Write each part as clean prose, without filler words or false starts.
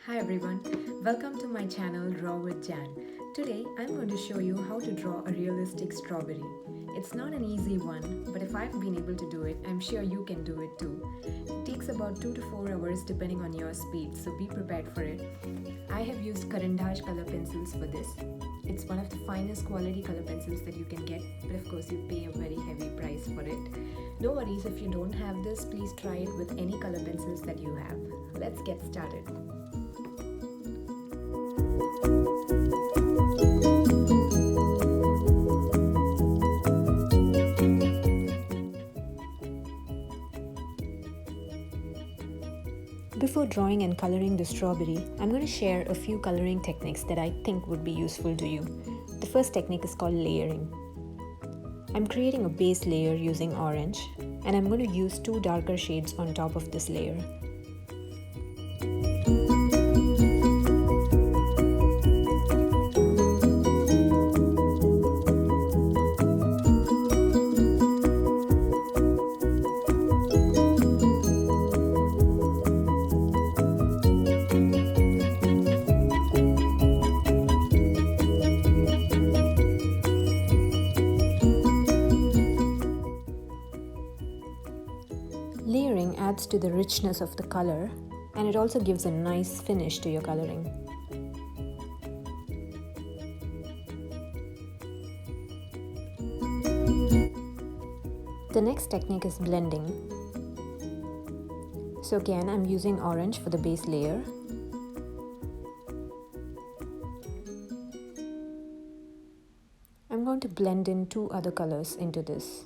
Hi everyone, welcome to my channel Draw with Jan. Today I'm going to show you how to draw a realistic strawberry. It's not an easy one, but if I've been able to do it, I'm sure you can do it too. It takes about 2 to 4 hours depending on your speed, so be prepared for it. I have used color pencils for this. It's one of the finest quality color pencils that you can get, but of course you pay a very heavy price for it. No worries if you don't have this, please try it with any color pencils that you have. Let's get started. Before drawing and coloring the strawberry, I'm going to share a few coloring techniques that I think would be useful to you. The first technique is called layering. I'm creating a base layer using orange, and I'm going to use 2 darker shades on top of this layer. Layering adds to the richness of the color, and it also gives a nice finish to your coloring. The next technique is blending. So again, I'm using orange for the base layer. I'm going to blend in 2 other colors into this.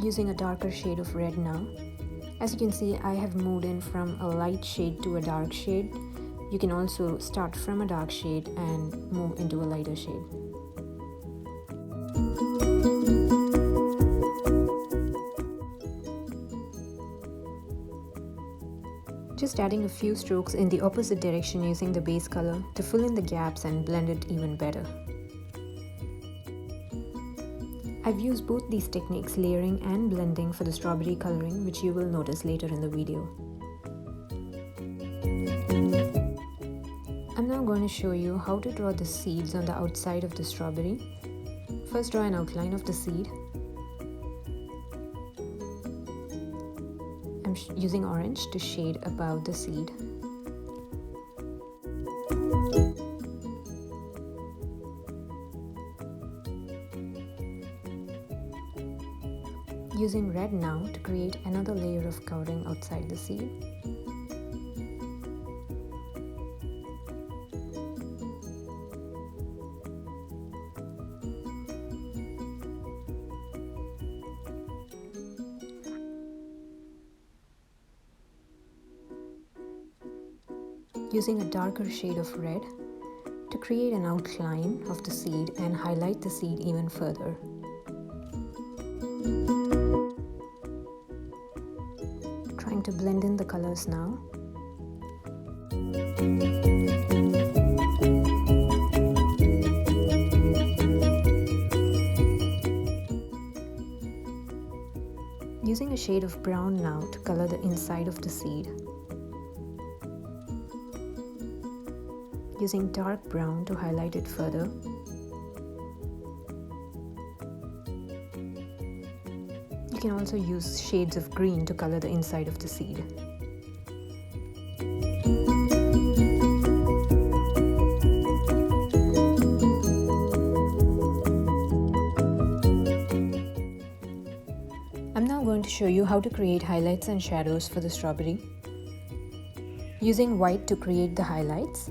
Using a darker shade of red now. As you can see, I have moved in from a light shade to a dark shade. You can also start from a dark shade and move into a lighter shade. Just adding a few strokes in the opposite direction using the base color to fill in the gaps and blend it even better. I've used both these techniques, layering and blending, for the strawberry coloring, which you will notice later in the video. I'm now going to show you how to draw the seeds on the outside of the strawberry. First, draw an outline of the seed. I'm using orange to shade above the seed. Using red now to create another layer of coloring outside the seed. Using a darker shade of red to create an outline of the seed and highlight the seed even further. Trying to blend in the colors now. Using a shade of brown now to color the inside of the seed. Using dark brown to highlight it further. You can also use shades of green to color the inside of the seed. I'm now going to show you how to create highlights and shadows for the strawberry. Using white to create the highlights.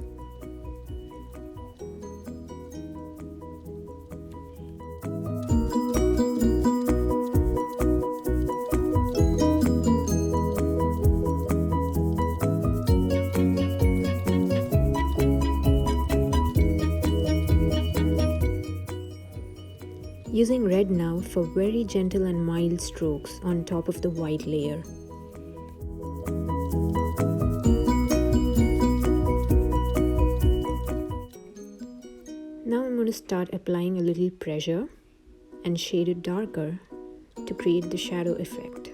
Using red now for very gentle and mild strokes on top of the white layer. to start applying a little pressure and shade it darker to create the shadow effect.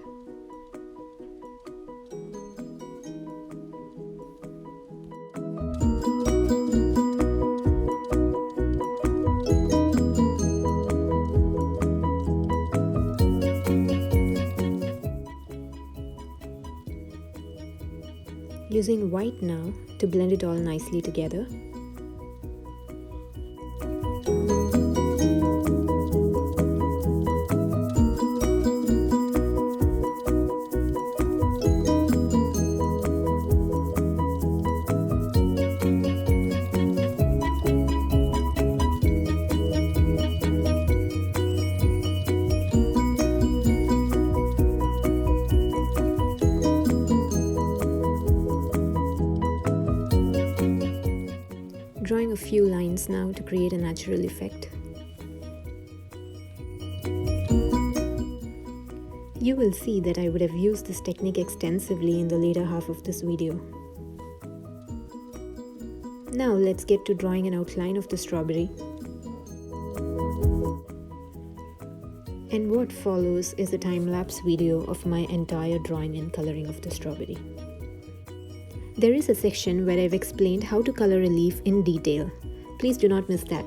Using white now to blend it all nicely together. Drawing a few lines now to create a natural effect. You will see that I would have used this technique extensively in the later half of this video. Now let's get to drawing an outline of the strawberry. And what follows is a time-lapse video of my entire drawing and coloring of the strawberry. There is a section where I've explained how to color a leaf in detail. Please do not miss that.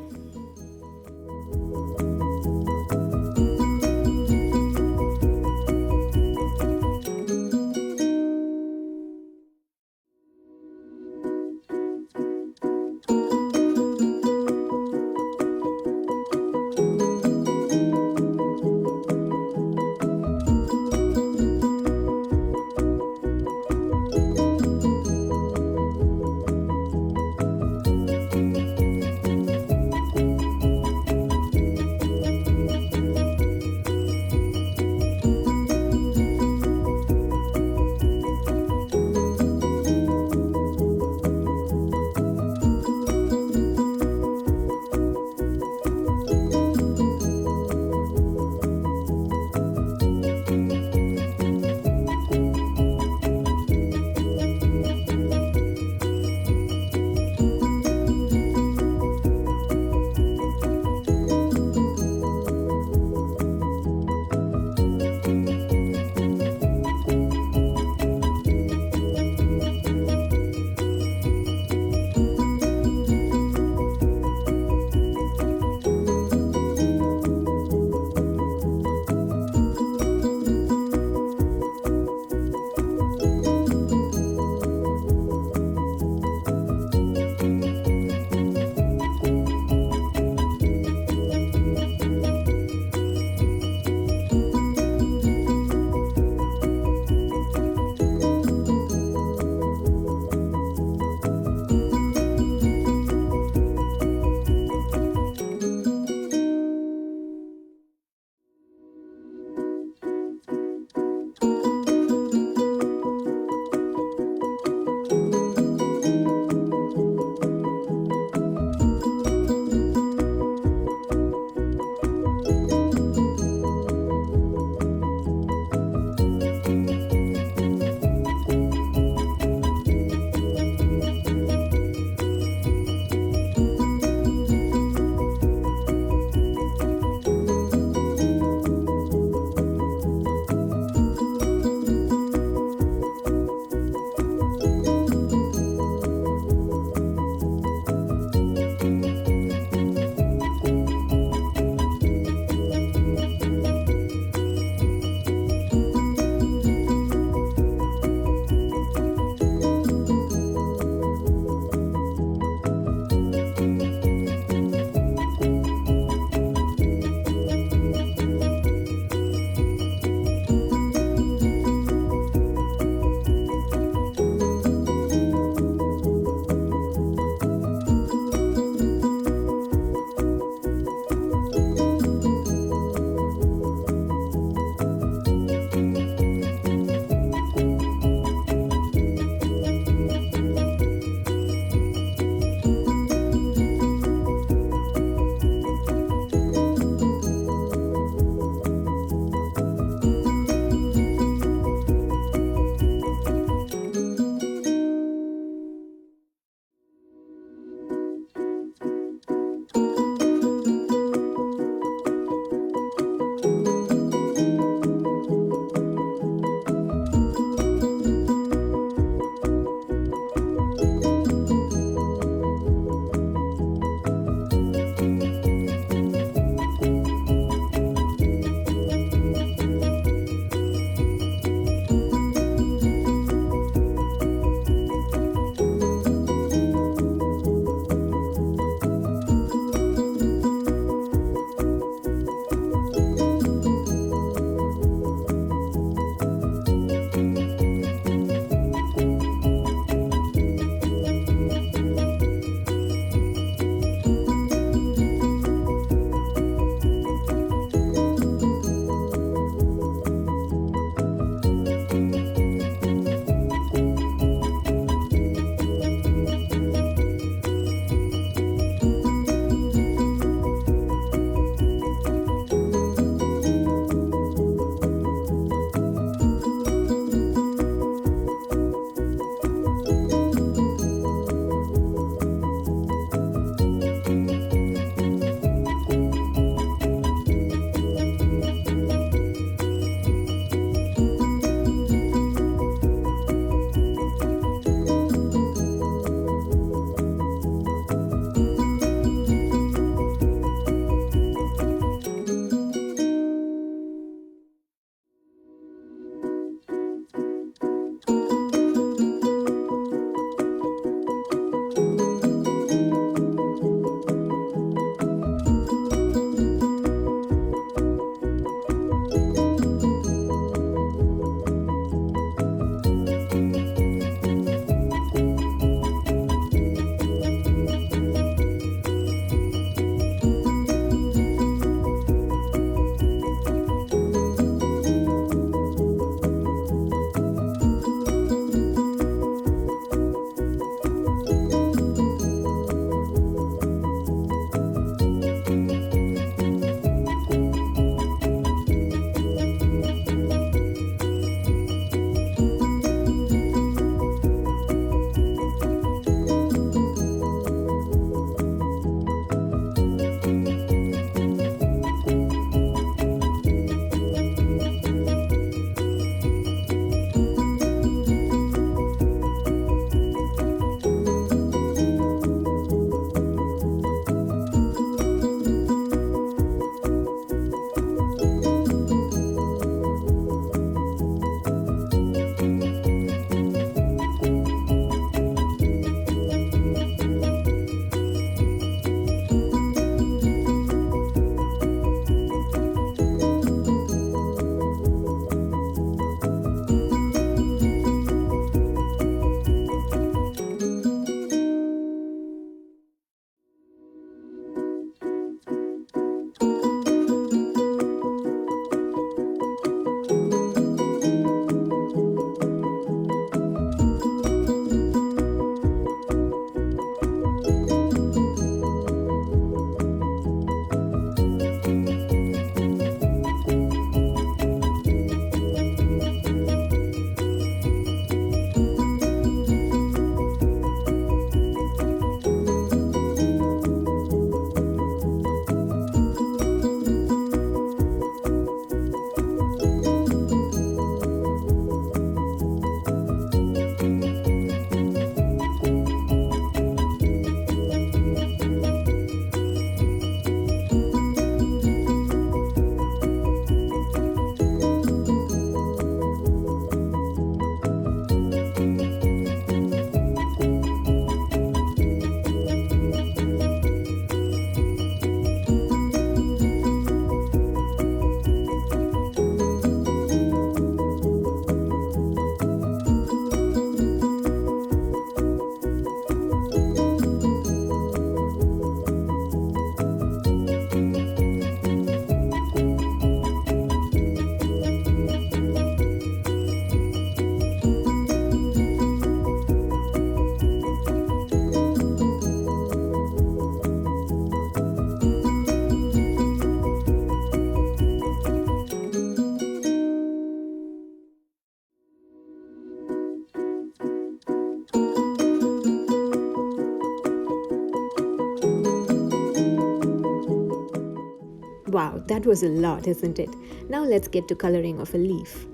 Wow, that was a lot, isn't it? Now let's get to coloring of a leaf.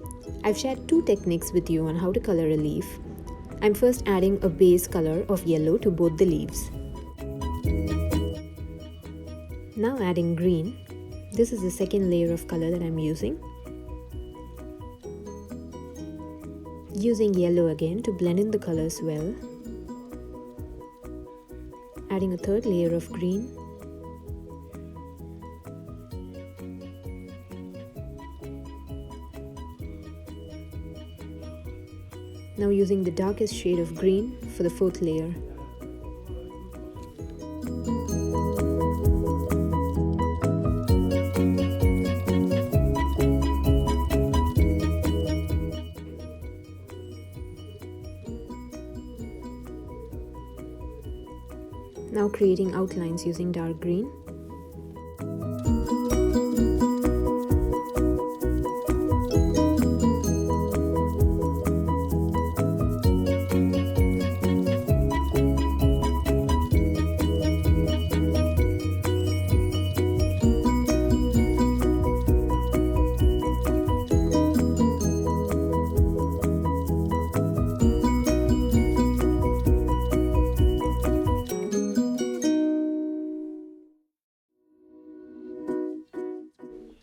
I've shared two techniques with you on how to color a leaf. I'm first adding a base color of yellow to both the leaves. Now adding green. This is the second layer of color that I'm using. Using yellow again to blend in the colors well. Adding a third layer of green. Now using the darkest shade of green for the fourth layer. Now creating outlines using dark green.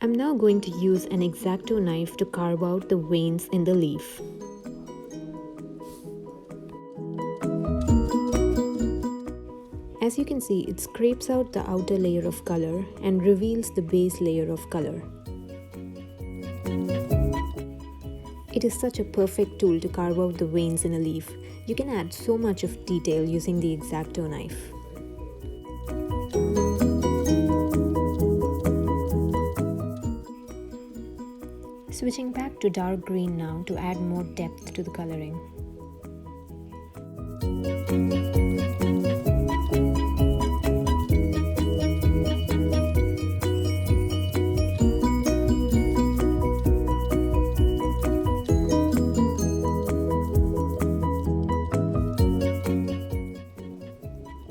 I'm now going to use an X-Acto knife to carve out the veins in the leaf. As you can see, it scrapes out the outer layer of color and reveals the base layer of color. It is such a perfect tool to carve out the veins in a leaf. You can add so much of detail using the X-Acto knife. Switching back to dark green now to add more depth to the coloring.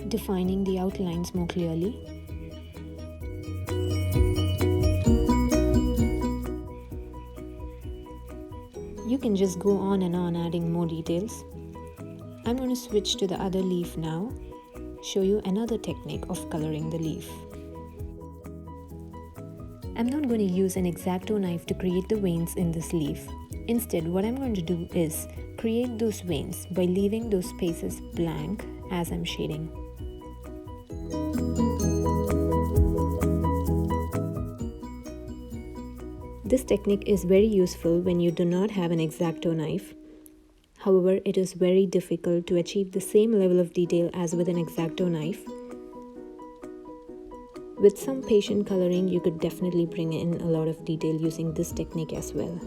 Defining the outlines more clearly. You can just go on and on adding more details. I'm going to switch to the other leaf now, show you another technique of coloring the leaf. I'm not going to use an X-Acto knife to create the veins in this leaf. Instead, what I'm going to do is create those veins by leaving those spaces blank as I'm shading. This technique is very useful when you do not have an X-Acto knife. However, it is very difficult to achieve the same level of detail as with an X-Acto knife. With some patient coloring, you could definitely bring in a lot of detail using this technique as well.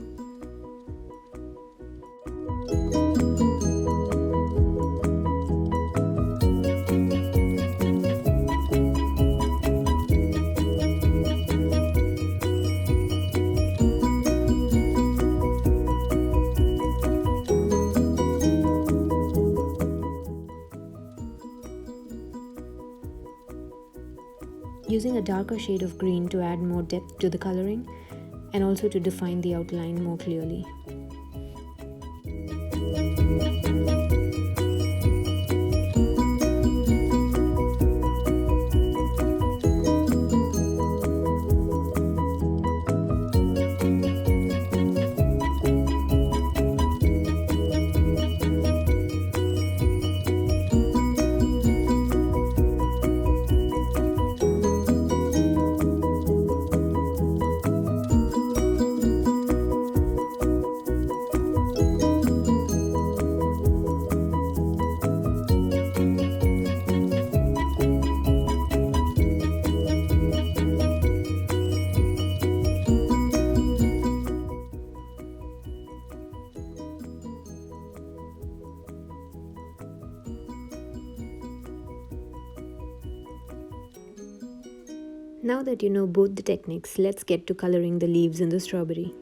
Using a darker shade of green to add more depth to the coloring and also to define the outline more clearly. Now that you know both the techniques, let's get to coloring the leaves in the strawberry.